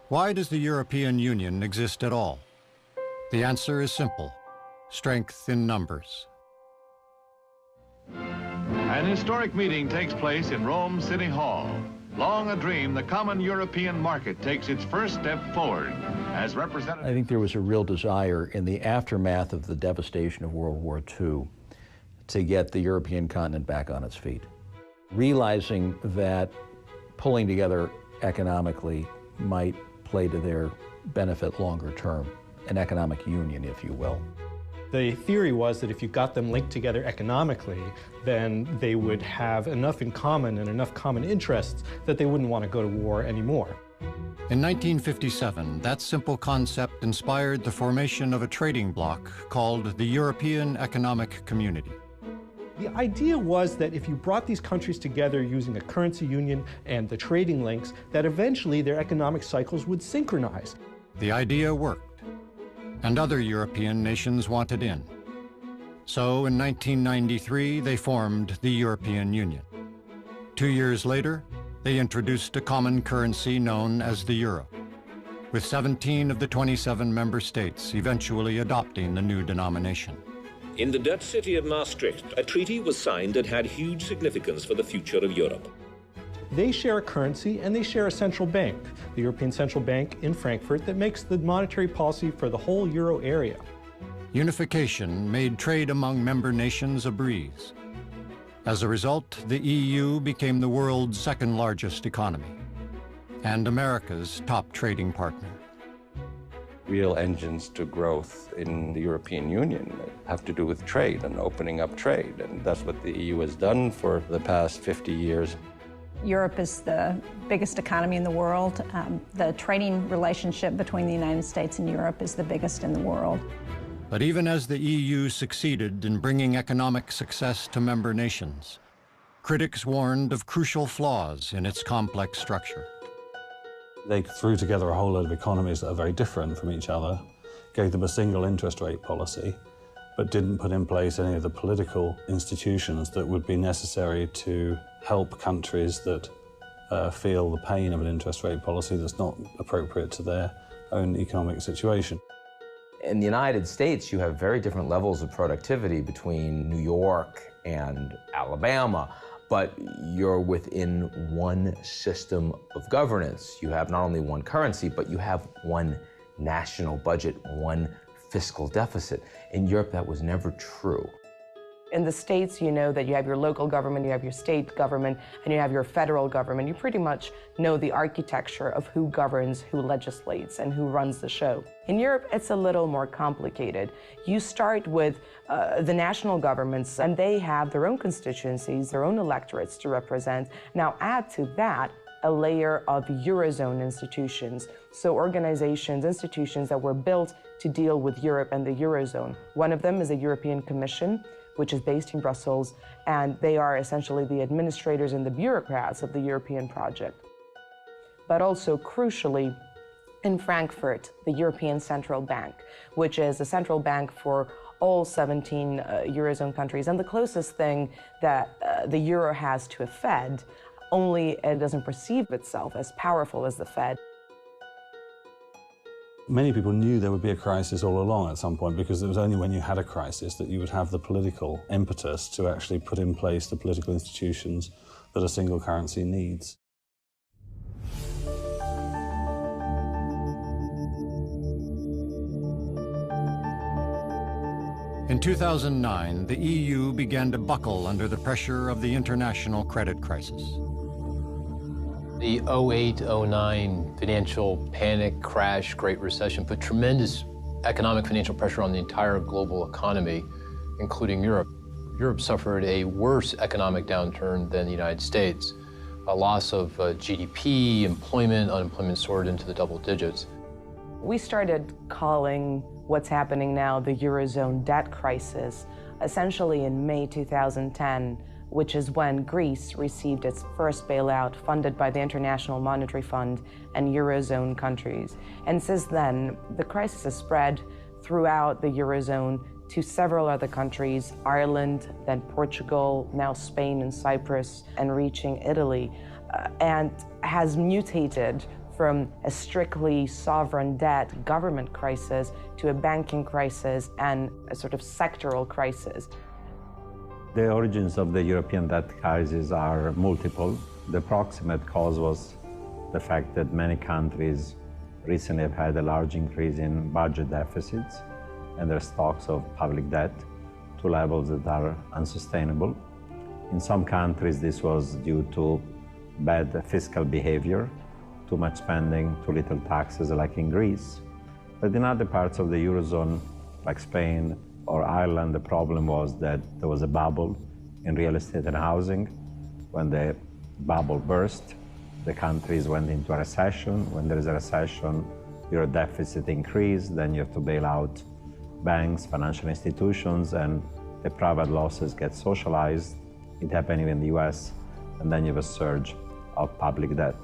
Why does the European Union exist at all? The answer is simple: strength in numbers. An historic meeting takes place in Rome City Hall. Long a dream, the common European market takes its first step forward as representative. I think there was a real desire in the aftermath of the devastation of World War II to get the European continent back on its feet, realizing that pulling together economically might play to their benefit longer term, an economic union, if you will. The theory was that if you got them linked together economically, then they would have enough in common and enough common interests that they wouldn't want to go to war anymore. In 1957, that simple concept inspired the formation of a trading bloc called the European Economic Community. The idea was that if you brought these countries together using a currency union and the trading links, that eventually their economic cycles would synchronize. The idea worked, and other European nations wanted in. So in 1993, they formed the European Union. 2 years later, they introduced a common currency known as the euro, with 17 of the 27 member states eventually adopting the new denomination. In the Dutch city of Maastricht, a treaty was signed that had huge significance for the future of Europe. They share a currency and they share a central bank, the European Central Bank in Frankfurt, that makes the monetary policy for the whole euro area. Unification made trade among member nations a breeze. As a result, the EU became the world's second largest economy and America's top trading partner. Real engines to growth in the European Union have to do with trade and opening up trade, and that's what the EU has done for the past 50 years. Europe is the biggest economy in the world. The trading relationship between the United States and Europe is the biggest in the world. But even as the EU succeeded in bringing economic success to member nations, critics warned of crucial flaws in its complex structure. They threw together a whole load of economies that are very different from each other, gave them a single interest rate policy, but didn't put in place any of the political institutions that would be necessary to help countries that feel the pain of an interest rate policy that's not appropriate to their own economic situation. In the United States, you have very different levels of productivity between New York and Alabama, but you're within one system of governance. You have not only one currency, but you have one national budget, one fiscal deficit. In Europe, that was never true. In the States, you know that you have your local government, you have your state government, and you have your federal government. You pretty much know the architecture of who governs, who legislates, and who runs the show. In Europe, it's a little more complicated. You start with the national governments, and they have their own constituencies, their own electorates to represent. Now add to that a layer of Eurozone institutions, so organizations, institutions that were built to deal with Europe and the Eurozone. One of them is the European Commission, which is based in Brussels, and they are essentially the administrators and the bureaucrats of the European project. But also, crucially, in Frankfurt, the European Central Bank, which is a central bank for all 17 Eurozone countries, and the closest thing that the euro has to a Fed, only it doesn't perceive itself as powerful as the Fed. Many people knew there would be a crisis all along at some point, because it was only when you had a crisis that you would have the political impetus to actually put in place the political institutions that a single currency needs. In 2009, the EU began to buckle under the pressure of the international credit crisis. The 08-09 financial panic, crash, Great Recession put tremendous economic financial pressure on the entire global economy, including Europe. Europe suffered a worse economic downturn than the United States. A loss of GDP, employment, unemployment soared into the double digits. We started calling what's happening now the Eurozone debt crisis, essentially in May 2010, which is when Greece received its first bailout funded by the International Monetary Fund and Eurozone countries. And since then, the crisis has spread throughout the Eurozone to several other countries, Ireland, then Portugal, now Spain and Cyprus, and reaching Italy, and has mutated from a strictly sovereign debt government crisis to a banking crisis and a sort of sectoral crisis. The origins of the European debt crisis are multiple. The proximate cause was the fact that many countries recently have had a large increase in budget deficits and their stocks of public debt to levels that are unsustainable. In some countries, this was due to bad fiscal behavior, too much spending, too little taxes, like in Greece. But in other parts of the Eurozone, like Spain or Ireland, the problem was that there was a bubble in real estate and housing. When the bubble burst, the countries went into a recession. When there is a recession, your deficit increased, then you have to bail out banks, financial institutions, and the private losses get socialized. It happened even in the US, and then you have a surge of public debt.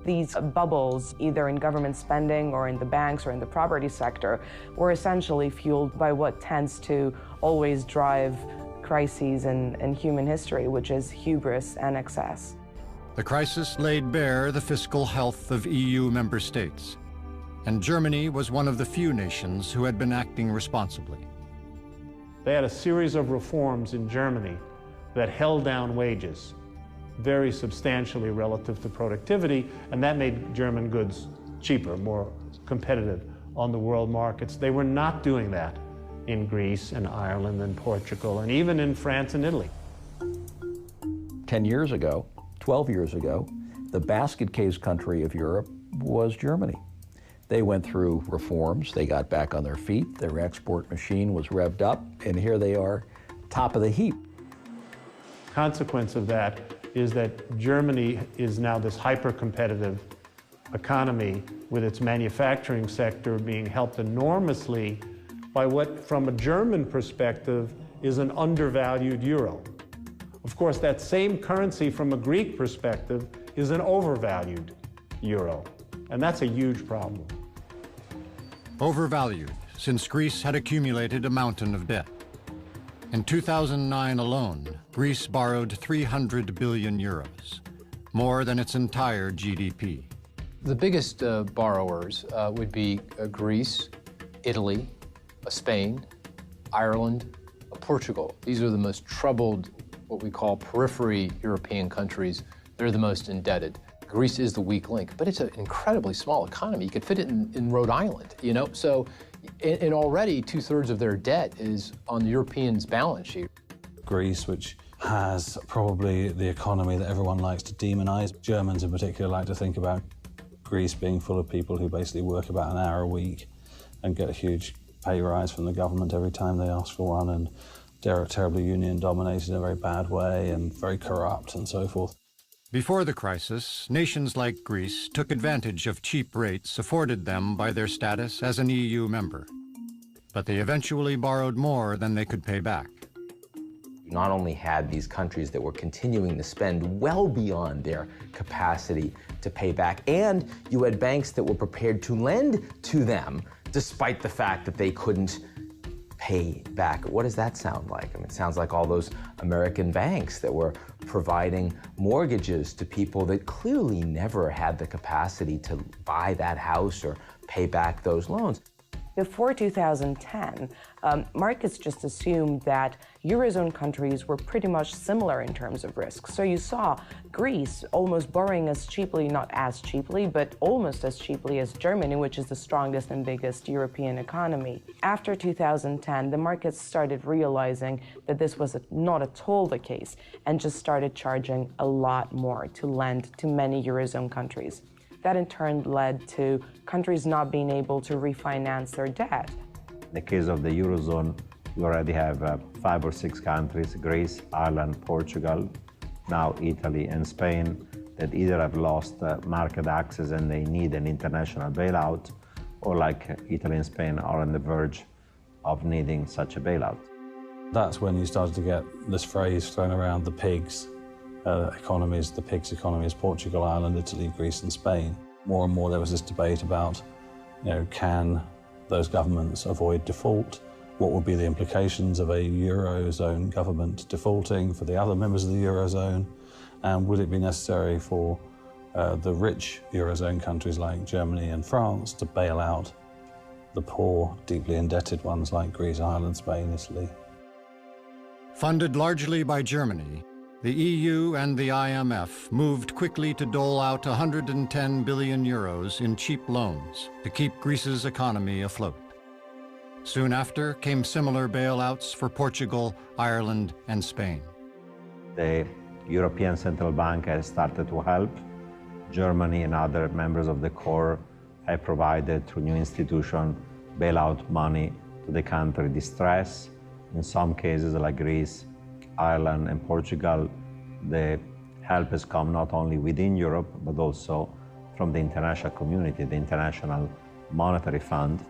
These bubbles, either in government spending or in the banks or in the property sector, were essentially fueled by what tends to always drive crises in human history, which is hubris and excess. The crisis laid bare the fiscal health of EU member states, and Germany was one of the few nations who had been acting responsibly. They had a series of reforms in Germany that held down wages very substantially relative to productivity, and that made German goods cheaper, more competitive on the world markets. They were not doing that in Greece and Ireland and Portugal, and even in France and Italy. 10 years ago, 12 years ago, the basket case country of Europe was Germany. They went through reforms, they got back on their feet, their export machine was revved up, and here they are, top of the heap. Consequence of that is that Germany is now this hyper-competitive economy with its manufacturing sector being helped enormously by what, from a German perspective, is an undervalued euro. Of course, that same currency from a Greek perspective is an overvalued euro, and that's a huge problem. Overvalued, since Greece had accumulated a mountain of debt. In 2009 alone, Greece borrowed 300 billion euros, more than its entire GDP. The biggest borrowers would be Greece, Italy, Spain, Ireland, Portugal. These are the most troubled, what we call periphery European countries. They're the most indebted. Greece is the weak link, but it's an incredibly small economy. You could fit it in Rhode Island, you know? So, and already 2/3 of their debt is on the Europeans' balance sheet. Greece, which has probably the economy that everyone likes to demonize. Germans in particular like to think about Greece being full of people who basically work about an hour a week and get a huge pay rise from the government every time they ask for one, and they're terribly union dominated in a very bad way and very corrupt and so forth. Before the crisis, nations like Greece took advantage of cheap rates afforded them by their status as an EU member. But they eventually borrowed more than they could pay back. You not only had these countries that were continuing to spend well beyond their capacity to pay back, and you had banks that were prepared to lend to them despite the fact that they couldn't pay back. What does that sound like? I mean, it sounds like all those American banks that were providing mortgages to people that clearly never had the capacity to buy that house or pay back those loans. Before 2010, markets just assumed that Eurozone countries were pretty much similar in terms of risk. So you saw Greece almost borrowing as cheaply, not as cheaply, but almost as cheaply as Germany, which is the strongest and biggest European economy. After 2010, the markets started realizing that this was not at all the case and just started charging a lot more to lend to many Eurozone countries. That in turn led to countries not being able to refinance their debt. In the case of the Eurozone, you already have 5 or 6 countries, Greece, Ireland, Portugal, now Italy and Spain, that either have lost market access and they need an international bailout, or like Italy and Spain are on the verge of needing such a bailout. That's when you started to get this phrase thrown around, the pigs economies, the pigs economies, Portugal, Ireland, Italy, Greece and Spain. More and more there was this debate about, can those governments avoid default? What would be the implications of a Eurozone government defaulting for the other members of the Eurozone? And would it be necessary for the rich Eurozone countries like Germany and France to bail out the poor, deeply indebted ones like Greece, Ireland, Spain, Italy. Funded largely by Germany, the EU and the IMF moved quickly to dole out 110 billion euros in cheap loans to keep Greece's economy afloat. Soon after came similar bailouts for Portugal, Ireland, and Spain. The European Central Bank has started to help. Germany and other members of the core have provided, through new institutions, bailout money to the country distress. In some cases, like Greece, Ireland, and Portugal, the help has come not only within Europe, but also from the international community, the International Monetary Fund.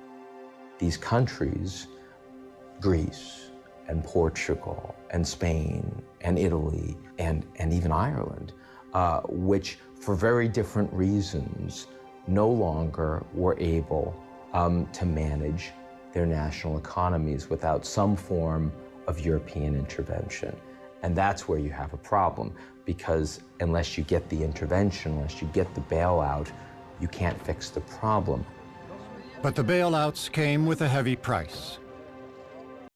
These countries, Greece and Portugal and Spain and Italy and even Ireland, which for very different reasons no longer were able to manage their national economies without some form of European intervention. And that's where you have a problem, because unless you get the intervention, unless you get the bailout, you can't fix the problem. But the bailouts came with a heavy price.